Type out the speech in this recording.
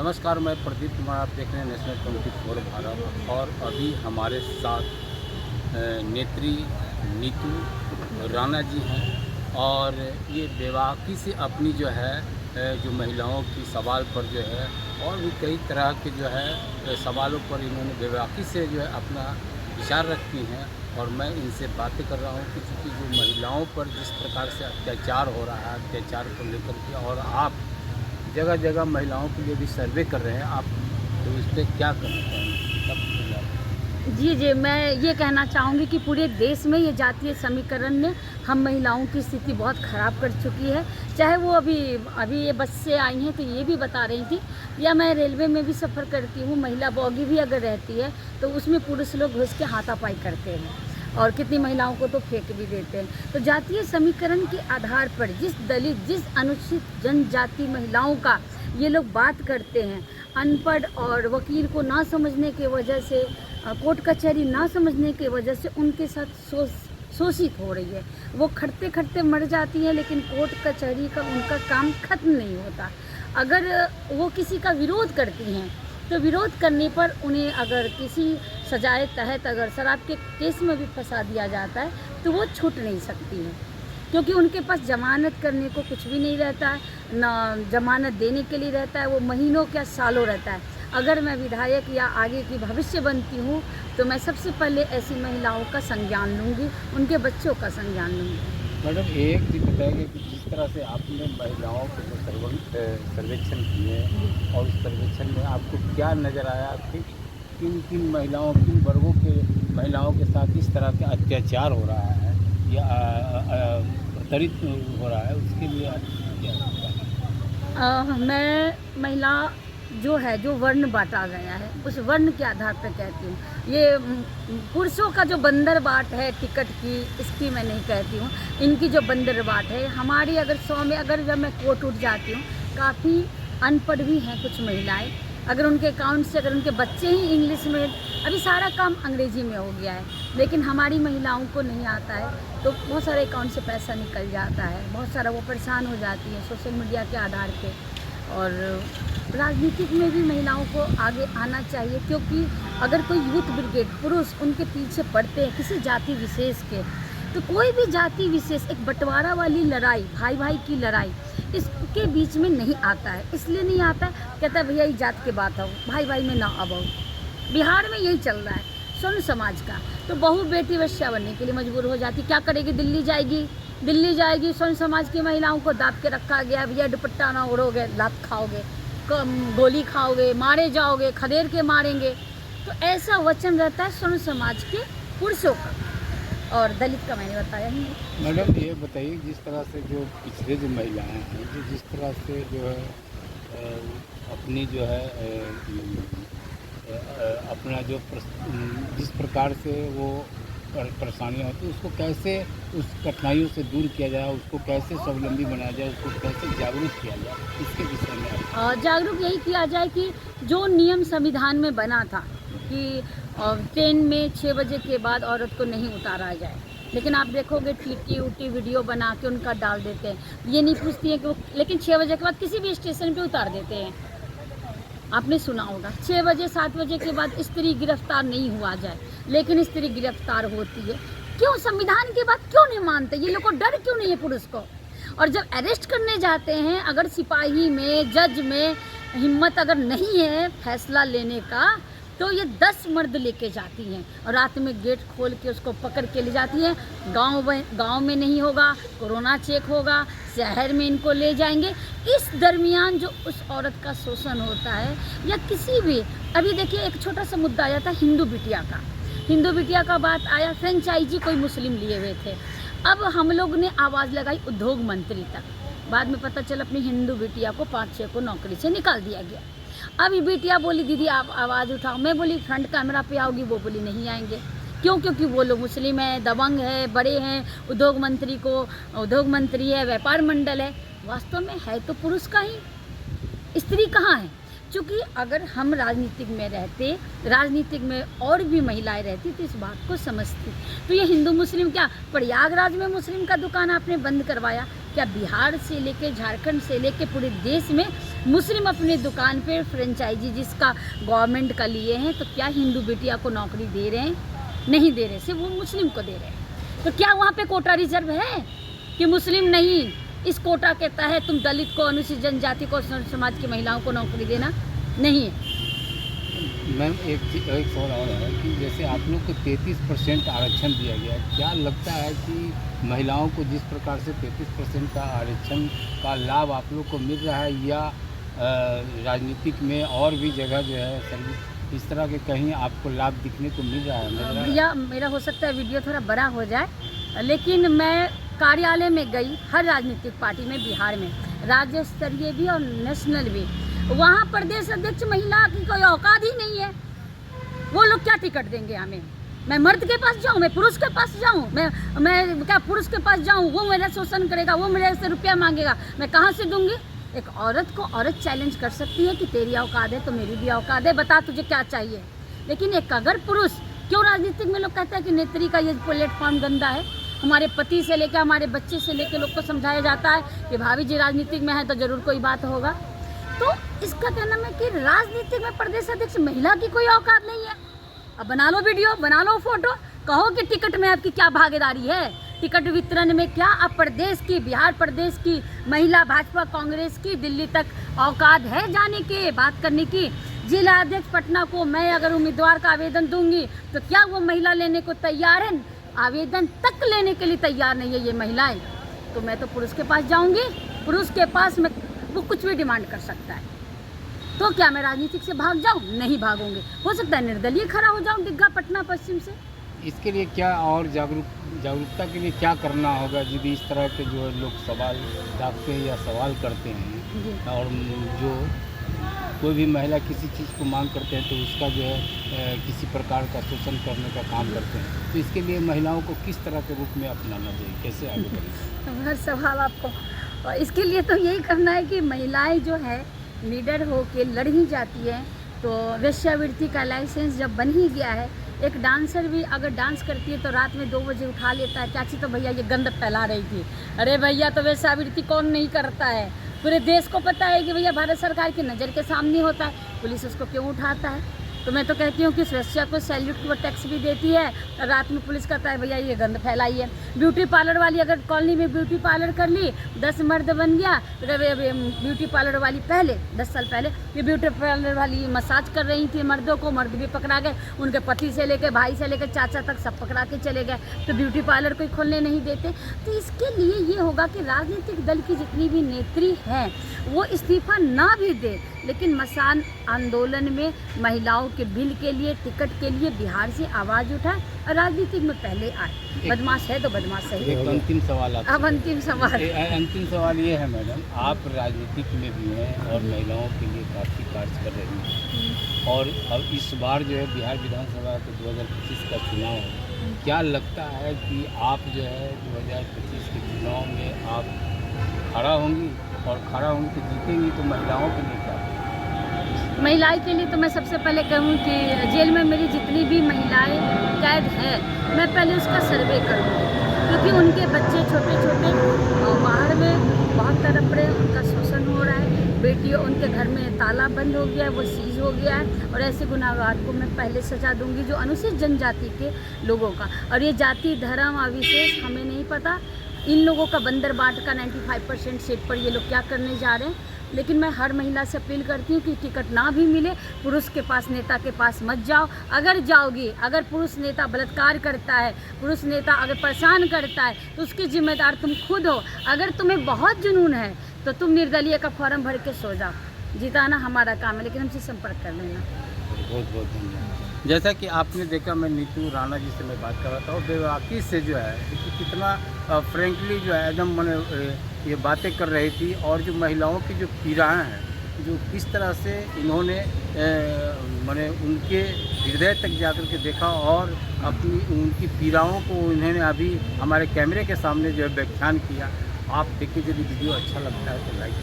नमस्कार, मैं प्रदीप कुमार। आप देख रहे हैं नेशनल 24 भारत। और अभी हमारे साथ नेत्री नीतू राणा जी हैं और ये बेबाकी से अपनी जो है जो महिलाओं की सवाल पर जो है और भी कई तरह के जो है सवालों पर इन्होंने बेबाकी से जो है अपना विचार रखती हैं। और मैं इनसे बातें कर रहा हूँ कि चूँकि जो महिलाओं पर जिस प्रकार से अत्याचार हो रहा है, अत्याचार को लेकर के, और आप जगह जगह महिलाओं के लिए भी सर्वे कर रहे हैं, आप तो इस पर क्या कहना चाहेंगे? जी, मैं ये कहना चाहूँगी कि पूरे देश में ये जातीय समीकरण ने हम महिलाओं की स्थिति बहुत ख़राब कर चुकी है। चाहे वो अभी ये बस से आई हैं तो ये भी बता रही थी, या मैं रेलवे में भी सफ़र करती हूँ, महिला बोगी भी अगर रहती है तो उसमें पुरुष लोग घुस के हाथापाई करते हैं और कितनी महिलाओं को तो फेंक भी देते हैं। तो जातीय समीकरण के आधार पर जिस दलित, जिस अनुसूचित जनजाति महिलाओं का ये लोग बात करते हैं, अनपढ़ और वकील को ना समझने की वजह से, कोर्ट कचहरी ना समझने की वजह से उनके साथ शोषित हो रही है। वो खटते खटते मर जाती है, लेकिन कोर्ट कचहरी का उनका काम खत्म नहीं होता। अगर वो किसी का विरोध करती हैं तो विरोध करने पर उन्हें अगर किसी सजाए तहत अगर शराब के केस में भी फंसा दिया जाता है तो वो छूट नहीं सकती हैं, क्योंकि उनके पास जमानत करने को कुछ भी नहीं रहता है, ना जमानत देने के लिए रहता है। वो महीनों क्या सालों रहता है। अगर मैं विधायक या आगे की भविष्य बनती हूँ तो मैं सबसे पहले ऐसी महिलाओं का संज्ञान लूँगी, उनके बच्चों का संज्ञान लूँगी। मैडम, एक चीज़ बताइए कि जिस तरह से आपने महिलाओं के जो सर्वेक्षण किए और उस सर्वेक्षण में आपको क्या नज़र आया कि किन किन महिलाओं, किन वर्गों के महिलाओं के साथ इस तरह का अत्याचार हो रहा है या प्रताड़ित हो रहा है, उसके लिए आप क्या बताएं? मैं महिला जो है, जो वर्ण बांटा गया है उस वर्ण के आधार पर कहती हूँ। ये पुरुषों का जो बंदर बाट है टिकट की, इसकी मैं नहीं कहती हूँ। इनकी जो बंदर बाट है, हमारी अगर 100 में अगर जब मैं कोर्ट उठ जाती हूँ, काफ़ी अनपढ़ भी हैं कुछ महिलाएं। अगर उनके अकाउंट से, अगर उनके बच्चे ही इंग्लिश में, अभी सारा काम अंग्रेजी में हो गया है, लेकिन हमारी महिलाओं को नहीं आता है, तो बहुत सारे अकाउंट से पैसा निकल जाता है, बहुत सारा वो परेशान हो जाती है सोशल मीडिया के आधार पे। और राजनीतिक में भी महिलाओं को आगे आना चाहिए, क्योंकि अगर कोई यूथ ब्रिगेड पुरुष उनके पीछे पड़ते हैं किसी जाति विशेष के, तो कोई भी जाति विशेष एक बंटवारा वाली लड़ाई, भाई भाई की लड़ाई, इसके बीच में नहीं आता है। इसलिए नहीं आता है, कहता है भैया ये जात के बात हो, भाई भाई में ना अब। बिहार में यही चल रहा है स्वर्ण समाज का। तो बहू बेटी वैश्या बनने के लिए मजबूर हो जाती। क्या करेगी? दिल्ली जाएगी। स्वर्ण समाज की महिलाओं को दाब के रखा गया, भैया दुपट्टा ना ओढ़ोगे लात खाओगे, गोली खाओगे, मारे जाओगे, खदेड़ के मारेंगे। तो ऐसा वचन रहता है स्वर्ण समाज के पुरुषों का, और दलित का मैंने बताया ही नहीं। मैडम, ये बताइए, जिस तरह से जो पिछड़े जो महिलाएं हैं, जो जिस तरह से जो है अपनी जो है अपना जो जिस प्रकार से वो परेशानियाँ होती है, उसको कैसे उस कठिनाइयों से दूर किया जाए, उसको कैसे स्वावलंबी बनाया जाए, उसको कैसे जागरूक किया जाए, इसके विषय में जागरूक यही किया जाए कि जो नियम संविधान में बना था कि ट्रेन में 6 बजे के बाद औरत को नहीं उतारा जाए, लेकिन आप देखोगे टीटी उटी वीडियो बना के उनका डाल देते हैं। ये नहीं पूछती हैं कि वो, लेकिन 6 बजे के बाद किसी भी स्टेशन पे उतार देते हैं। आपने सुना होगा 6 बजे 7 बजे के बाद स्त्री गिरफ्तार नहीं हुआ जाए, लेकिन स्त्री गिरफ्तार होती है। क्यों? संविधान की बात क्यों नहीं मानते? ये लोग को डर क्यों नहीं है पुरुष को? और जब अरेस्ट करने जाते हैं, अगर सिपाही में, जज में हिम्मत अगर नहीं है फैसला लेने का, तो ये 10 मर्द लेके जाती हैं और रात में गेट खोल के उसको पकड़ के ले जाती हैं। गांव में नहीं होगा, कोरोना चेक होगा, शहर में इनको ले जाएंगे। इस दरमियान जो उस औरत का शोषण होता है, या किसी भी, अभी देखिए एक छोटा सा मुद्दा आया था हिंदू बिटिया का बात आया, फ्रेंचाइजी कोई मुस्लिम लिए हुए थे। अब हम लोग ने आवाज़ लगाई उद्योग मंत्री तक, बाद में पता चला अपनी हिंदू बिटिया को 5-6 को नौकरी से निकाल दिया गया। अभी बिटिया बोली दीदी आप आवाज़ उठाओ, मैं बोली फ्रंट कैमरा पे आओगी, वो बोली नहीं आएंगे। क्यों? क्योंकि वो लोग मुस्लिम हैं, दबंग है, बड़े हैं, उद्योग मंत्री है, व्यापार मंडल है। वास्तव में है तो पुरुष का ही, स्त्री कहाँ है? चूँकि अगर हम राजनीतिक में रहते, राजनीतिक में और भी महिलाएं रहती तो इस बात को समझती। तो ये हिंदू मुस्लिम क्या प्रयागराज में मुस्लिम का दुकान आपने बंद करवाया? क्या बिहार से लेके झारखंड से लेके पूरे देश में मुस्लिम अपनी दुकान पे फ्रेंचाइजी जिसका गवर्नमेंट का लिए हैं, तो क्या हिंदू बिटिया को नौकरी दे रहे हैं? नहीं दे रहे, सिर्फ वो मुस्लिम को दे रहे हैं। तो क्या वहाँ पे कोटा रिजर्व है कि मुस्लिम नहीं, इस कोटा के तहत तुम दलित को, अनुसूचित जनजाति को, समाज की महिलाओं को नौकरी देना नहीं है? मैम एक सवाल और है कि जैसे आप लोग को 33% आरक्षण दिया गया है, क्या लगता है कि महिलाओं को जिस प्रकार से 33% का आरक्षण का लाभ आप लोग को मिल रहा है, या राजनीतिक में और भी जगह जो है सर्विस इस तरह के कहीं आपको लाभ दिखने को मिल रहा है? भैया मेरा हो सकता है वीडियो थोड़ा बड़ा हो जाए, लेकिन मैं कार्यालय में गई हर राजनीतिक पार्टी में, बिहार में राज्य स्तरीय भी और नेशनल भी, वहाँ प्रदेश अध्यक्ष महिला की कोई औकात ही नहीं है। वो लोग क्या टिकट देंगे हमें? मैं मर्द के पास जाऊँ, मैं पुरुष के पास जाऊँ, मैं क्या पुरुष के पास जाऊँ, वो मेरा शोषण करेगा, वो मेरे से रुपया मांगेगा, मैं कहाँ से दूंगी? एक औरत को औरत चैलेंज कर सकती है कि तेरी औकात है तो मेरी भी औकात है, बता तुझे क्या चाहिए। लेकिन एक अगर पुरुष, क्यों राजनीतिक में लोग कहते हैं कि नेत्री का ये प्लेटफॉर्म गंदा है? हमारे पति से लेकर हमारे बच्चे से लेकर लोग को समझाया जाता है कि भाभी जी राजनीतिक में है तो जरूर कोई बात होगा। तो इसका कहना है कि राजनीतिक में प्रदेश अध्यक्ष महिला की कोई औकात नहीं है। अब बना लो वीडियो, बना लो फोटो, कहो कि टिकट में आपकी क्या भागीदारी है, टिकट वितरण में क्या आप प्रदेश की, बिहार प्रदेश की महिला भाजपा कांग्रेस की दिल्ली तक औकात है जाने के, बात करने की? जिला अध्यक्ष पटना को मैं अगर उम्मीदवार का आवेदन दूंगी तो क्या वो महिला लेने को तैयार है? आवेदन तक लेने के लिए तैयार नहीं है ये महिलाएं। तो मैं तो पुरुष के पास जाऊंगी, पुरुष के पास मैं वो कुछ भी डिमांड कर सकता है। तो क्या मैं राजनीतिक से भाग जाऊं? नहीं भागूंगी। हो सकता है निर्दलीय खड़ा हो जाऊं दिग्गा पटना पश्चिम से। इसके लिए क्या और जागरूकता के लिए क्या करना होगा? यदि इस तरह के जो लोग सवाल दागते हैं या सवाल करते हैं, और जो कोई भी महिला किसी चीज़ को मांग करते हैं तो उसका जो है किसी प्रकार का शोषण करने का काम करते हैं, तो इसके लिए महिलाओं को किस तरह के रूप में अपनाना चाहिए, कैसे आगे बढ़ें? हर सवाल आपको, और इसके लिए तो यही करना है कि महिलाएं जो है लीडर हो के लड़ ही जाती है। तो वेश्यावृत्ति का लाइसेंस जब बन ही गया है, एक डांसर भी अगर डांस करती है तो रात में 2 बजे उठा लेता है, चाची तो भैया ये गंद फैला रही थी। अरे भैया तो वेश्यावृत्ति कौन नहीं करता है? पूरे देश को पता है कि भैया भारत सरकार की नज़र के सामने होता है, पुलिस उसको क्यों उठाता है? तो मैं तो कहती हूँ कि वेश्या को सैल्यूट को टैक्स भी देती है, और रात में पुलिस कहता है भैया ये गंद फैलाई है। ब्यूटी पार्लर वाली अगर कॉलोनी में ब्यूटी पार्लर कर ली, 10 मर्द बन गया, तो ब्यूटी पार्लर वाली पहले 10 साल पहले ये ब्यूटी पार्लर वाली मसाज कर रही थी मर्दों को, मर्द भी पकड़ा गए, उनके पति से लेकर भाई से लेकर चाचा तक सब पकड़ा के चले गए। तो ब्यूटी पार्लर कोई खोलने नहीं देते। तो इसके लिए ये होगा कि राजनीतिक दल की जितनी भी नेत्री हैं वो इस्तीफा ना भी दे, लेकिन मसान आंदोलन में महिलाओं के बिल के लिए, टिकट के लिए बिहार से आवाज़ उठाए और राजनीति में पहले आए। बदमाश है तो बदमाश सही। एक अंतिम सवाल आपसे। अब अंतिम सवाल ये है मैडम, आप राजनीतिक में भी हैं और महिलाओं के लिए काफ़ी कार्य कर रही हैं, और अब इस बार जो है बिहार विधानसभा के 2025 का चुनाव है, क्या लगता है कि आप जो है 2025 के चुनाव में आप खड़ा होंगी, और खड़ा होंगी तो जीतेंगी, तो महिलाओं के लिए क्या? महिलाएं के लिए तो मैं सबसे पहले कहूँ कि जेल में मेरी जितनी भी महिलाएं कैद हैं, मैं पहले उसका सर्वे करूँगी, क्योंकि उनके बच्चे छोटे छोटे बाहर में बहुत तड़प रहे हैं, उनका शोषण हो रहा है, बेटियों उनके घर में ताला बंद हो गया है, वो सीज हो गया है, और ऐसे गुनाहगार को मैं पहले सजा दूंगी जो अनुसूचित जनजाति के लोगों का। और ये जाति धर्म अविशेष हमें नहीं पता, इन लोगों का बंदर बाट का 95% सीट पर ये लोग क्या करने जा रहे हैं। लेकिन मैं हर महिला से अपील करती हूँ कि टिकट ना भी मिले, पुरुष के पास, नेता के पास मत जाओ। अगर जाओगी, अगर पुरुष नेता बलात्कार करता है, पुरुष नेता अगर परेशान करता है, तो उसकी जिम्मेदार तुम खुद हो। अगर तुम्हें बहुत जुनून है तो तुम निर्दलीय का फॉर्म भर के सो जाओ। जिताना हमारा काम है, लेकिन हमसे संपर्क कर लेना। बहुत बहुत धन्यवाद। जैसा कि आपने देखा, मैं नीतू राणा जी से मैं बात कर रहा था, और बेवाकी से जो है कि कितना फ्रेंकली जो है एकदम मैंने ये बातें कर रही थी, और जो महिलाओं की जो पीड़ाएँ हैं, जो किस तरह से इन्होंने मैंने उनके हृदय तक जाकर के देखा, और अपनी उनकी पीड़ाओं को इन्होंने अभी हमारे कैमरे के सामने जो है व्याख्यान किया। आप देखिए, यदि वीडियो अच्छा लगता है तो लाइक